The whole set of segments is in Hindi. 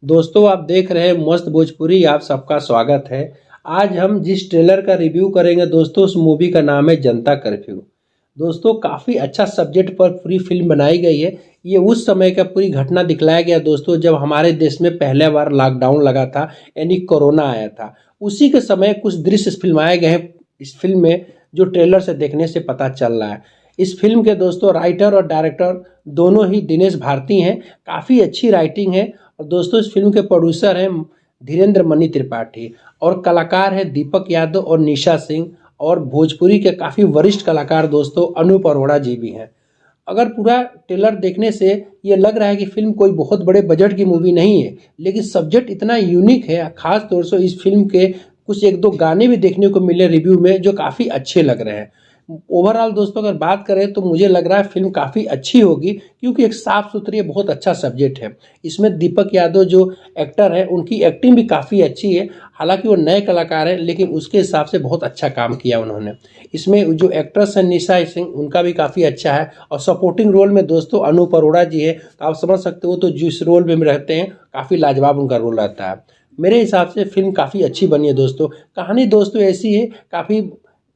दोस्तों आप देख रहे हैं मस्त भोजपुरी। आप सबका स्वागत है। आज हम जिस ट्रेलर का रिव्यू करेंगे दोस्तों, उस मूवी का नाम है जनता कर्फ्यू। दोस्तों काफ़ी अच्छा सब्जेक्ट पर पूरी फिल्म बनाई गई है। ये उस समय का पूरी घटना दिखलाया गया दोस्तों, जब हमारे देश में पहले बार लॉकडाउन लगा था, यानी कोरोना आया था। उसी के समय कुछ दृश्य फिल्माए गए हैं इस फिल्म में, जो ट्रेलर से देखने से पता चल रहा है। इस फिल्म के दोस्तों राइटर और डायरेक्टर दोनों ही दिनेश भारती हैं। काफ़ी अच्छी राइटिंग है। और दोस्तों इस फिल्म के प्रोड्यूसर हैं धीरेन्द्र मणि त्रिपाठी, और कलाकार हैं दीपक यादव और निशा सिंह, और भोजपुरी के काफ़ी वरिष्ठ कलाकार दोस्तों अनूप अरोड़ा जी भी हैं। अगर पूरा ट्रेलर देखने से ये लग रहा है कि फिल्म कोई बहुत बड़े बजट की मूवी नहीं है, लेकिन सब्जेक्ट इतना यूनिक है। खास तौर से इस फिल्म के कुछ एक दो गाने भी देखने को मिले रिव्यू में, जो काफ़ी अच्छे लग रहे हैं। ओवरऑल दोस्तों अगर बात करें तो मुझे लग रहा है फिल्म काफ़ी अच्छी होगी, क्योंकि एक साफ सुथरी बहुत अच्छा सब्जेक्ट है। इसमें दीपक यादव जो एक्टर है, उनकी एक्टिंग भी काफ़ी अच्छी है। हालांकि वो नए कलाकार हैं, लेकिन उसके हिसाब से बहुत अच्छा काम किया उन्होंने। इसमें जो एक्ट्रेस है निशा सिंह, उनका भी काफ़ी अच्छा है। और सपोर्टिंग रोल में दोस्तों अनूप अरोड़ा जी है, तो आप समझ सकते हो तो जिस रोल में रहते हैं काफ़ी लाजवाब उनका रोल रहता है। मेरे हिसाब से फिल्म काफ़ी अच्छी बनी है दोस्तों। कहानी दोस्तों ऐसी है, काफ़ी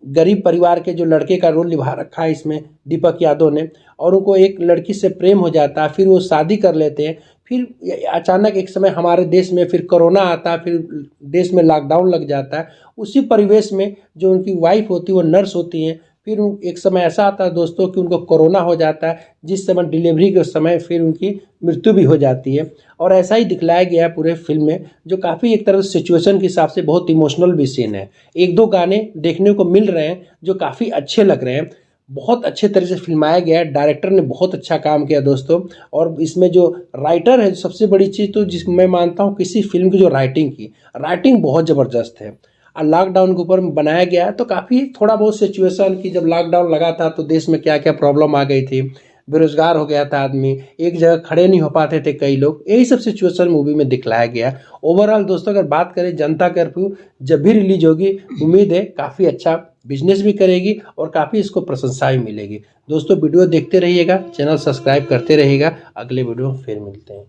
गरीब परिवार के जो लड़के का रोल निभा रखा है इसमें दीपक यादव ने, और उनको एक लड़की से प्रेम हो जाता है, फिर वो शादी कर लेते हैं। फिर अचानक एक समय हमारे देश में फिर कोरोना आता है, फिर देश में लॉकडाउन लग जाता है। उसी परिवेश में जो उनकी वाइफ होती है वो नर्स होती हैं। फिर एक समय ऐसा आता है दोस्तों कि उनको कोरोना हो जाता है, जिस समय डिलीवरी के समय फिर उनकी मृत्यु भी हो जाती है। और ऐसा ही दिखलाया गया है पूरे फिल्म में, जो काफ़ी एक तरह से सिचुएशन के हिसाब से बहुत इमोशनल भी सीन है। एक दो गाने देखने को मिल रहे हैं जो काफ़ी अच्छे लग रहे हैं। बहुत अच्छे तरह से फिल्माया गया है, डायरेक्टर ने बहुत अच्छा काम किया दोस्तों। और इसमें जो राइटर है, सबसे बड़ी चीज़ तो जिस मैं मानता हूँ किसी फिल्म की जो राइटिंग बहुत ज़बरदस्त है। और लॉकडाउन के ऊपर बनाया गया है, तो काफ़ी थोड़ा बहुत सिचुएशन की, जब लॉकडाउन लगा था तो देश में क्या क्या प्रॉब्लम आ गई थी, बेरोजगार हो गया था आदमी, एक जगह खड़े नहीं हो पाते थे कई लोग, यही सब सिचुएशन मूवी में दिखलाया गया। ओवरऑल दोस्तों अगर बात करें जनता कर्फ्यू जब भी रिलीज होगी, उम्मीद है काफ़ी अच्छा बिजनेस भी करेगी और काफ़ी इसको प्रशंसा भी मिलेगी। दोस्तों वीडियो देखते रहिएगा, चैनल सब्सक्राइब करते रहिएगा। अगले वीडियो में फिर मिलते हैं।